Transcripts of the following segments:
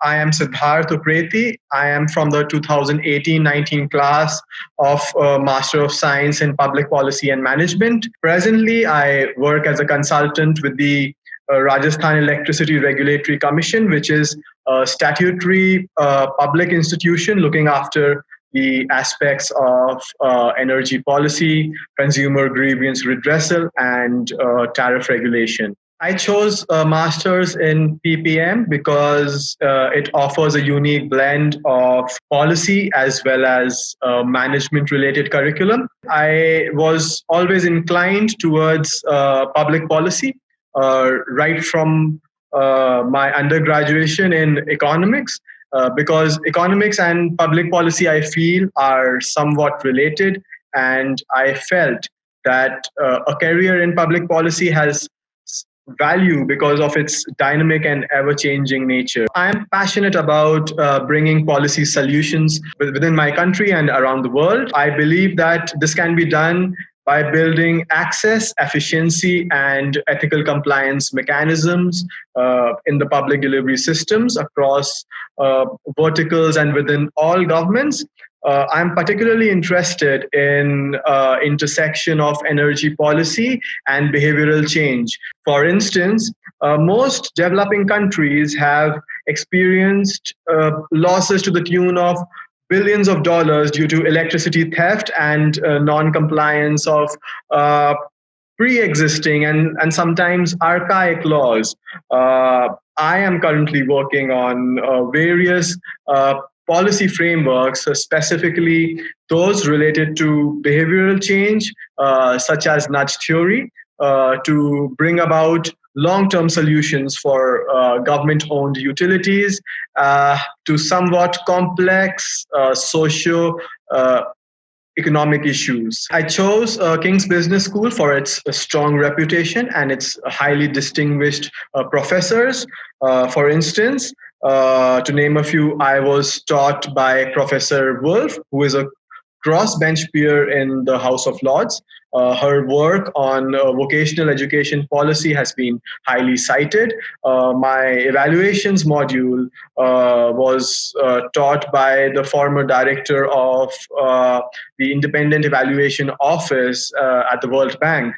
I am Siddharth Upreti. I am from the 2018-19 class of Master of Science in Public Policy and Management. Presently, I work as a consultant with the Rajasthan Electricity Regulatory Commission, which is a statutory public institution looking after the aspects of energy policy, consumer grievance redressal, and tariff regulation. I chose a master's in PPM because it offers a unique blend of policy as well as management related curriculum. I was always inclined towards public policy right from my undergraduation in economics. Because economics and public policy, I feel, are somewhat related, and I felt that a career in public policy has value because of its dynamic and ever changing nature. I am passionate about bringing policy solutions within my country and around the world. I believe that this can be done by building access, efficiency, and ethical compliance mechanisms in the public delivery systems across verticals and within all governments. I'm particularly interested in intersection of energy policy and behavioral change. For instance, most developing countries have experienced losses to the tune of billions of dollars due to electricity theft and non-compliance of pre-existing and sometimes archaic laws. I am currently working on various policy frameworks, specifically those related to behavioral change, such as nudge theory, to bring about long-term solutions for government-owned utilities to somewhat complex socio economic issues. I chose King's Business School for its strong reputation and its highly distinguished professors. For instance, to name a few, I was taught by Professor Wolf, who is a crossbench peer in the House of Lords. Her work on vocational education policy has been highly cited. My evaluations module was taught by the former director of the Independent Evaluation Office at the World Bank.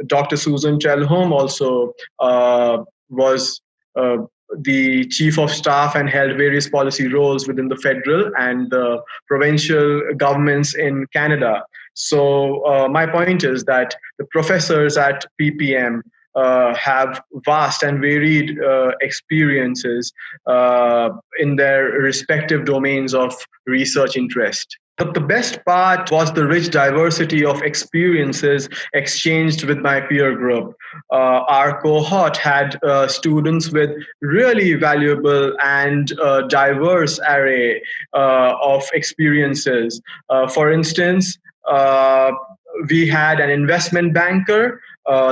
Dr. Susan Telholm also was the chief of staff and held various policy roles within the federal and the provincial governments in Canada. So my point is that the professors at PPM have vast and varied experiences in their respective domains of research interest. But the best part was the rich diversity of experiences exchanged with my peer group. Our cohort had students with really valuable and diverse array of experiences. For instance, we had an investment banker.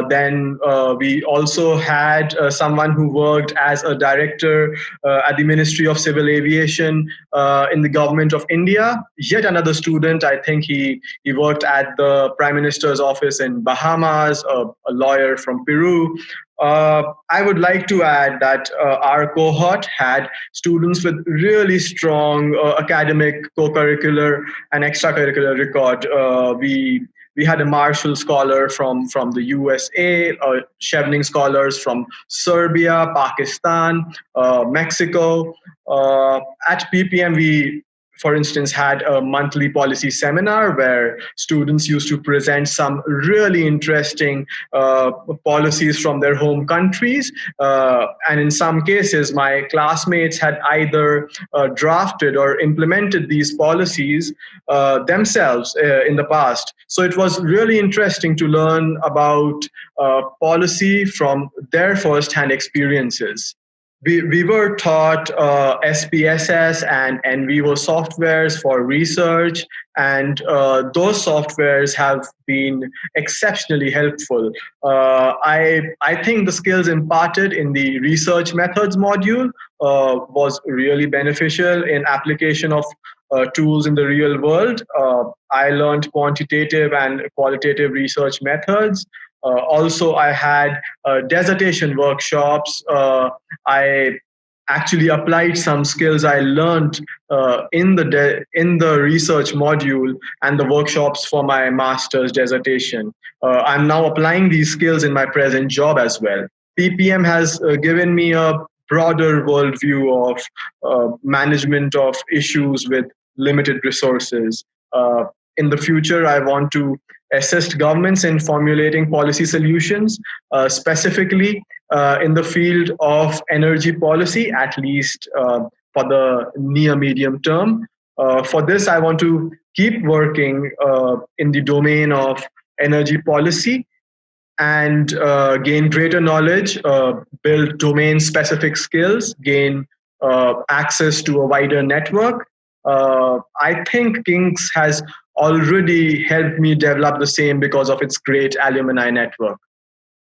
Then we also had someone who worked as a director at the Ministry of Civil Aviation in the government of India. Yet another student, I think he worked at the Prime Minister's office in Bahamas, a lawyer from Peru. I would like to add that our cohort had students with really strong academic, co-curricular, and extracurricular record. We had a Marshall scholar from the USA, Chevening scholars from Serbia, Pakistan, Mexico. At PPM, we, for instance, had a monthly policy seminar where students used to present some really interesting policies from their home countries. And in some cases, my classmates had either drafted or implemented these policies themselves in the past. So it was really interesting to learn about policy from their first-hand experiences. We were taught SPSS and NVIVO softwares for research, and those softwares have been exceptionally helpful. I think the skills imparted in the research methods module was really beneficial in application of tools in the real world. I learned quantitative and qualitative research methods. Also, I had dissertation workshops. I actually applied some skills I learned in the research module and the workshops for my master's dissertation. I'm now applying these skills in my present job as well. PPM has given me a broader worldview of management of issues with limited resources. In the future, I want to assist governments in formulating policy solutions, specifically in the field of energy policy, at least for the near medium term. For this, I want to keep working in the domain of energy policy and gain greater knowledge, build domain specific skills, gain access to a wider network. I think King's has already helped me develop the same because of its great alumni network.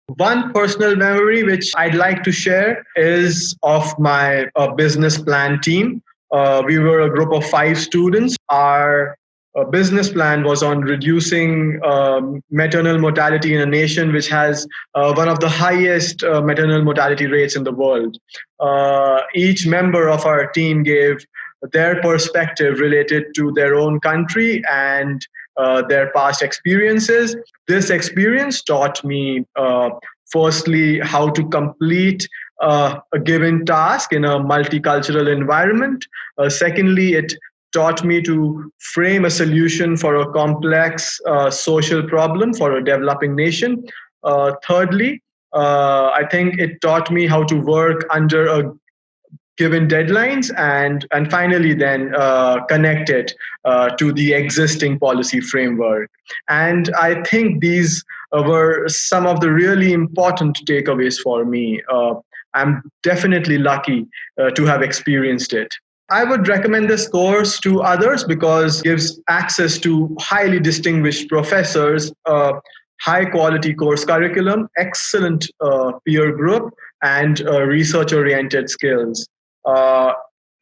One personal memory which I'd like to share is of my business plan team. We were a group of 5 students. Our business plan was on reducing maternal mortality in a nation which has one of the highest maternal mortality rates in the world. Each member of our team gave their perspective related to their own country and their past experiences. This experience taught me, firstly, how to complete a given task in a multicultural environment. Secondly, it taught me to frame a solution for a complex social problem for a developing nation. Thirdly, I think it taught me how to work under a given deadlines, and finally then connect it to the existing policy framework. And I think these were some of the really important takeaways for me. I'm definitely lucky to have experienced it. I would recommend this course to others because it gives access to highly distinguished professors, high quality course curriculum, excellent peer group, and research oriented skills. uh,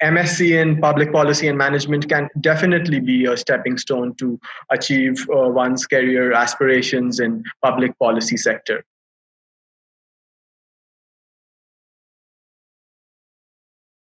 MSc in public policy and management can definitely be a stepping stone to achieve one's career aspirations in public policy sector.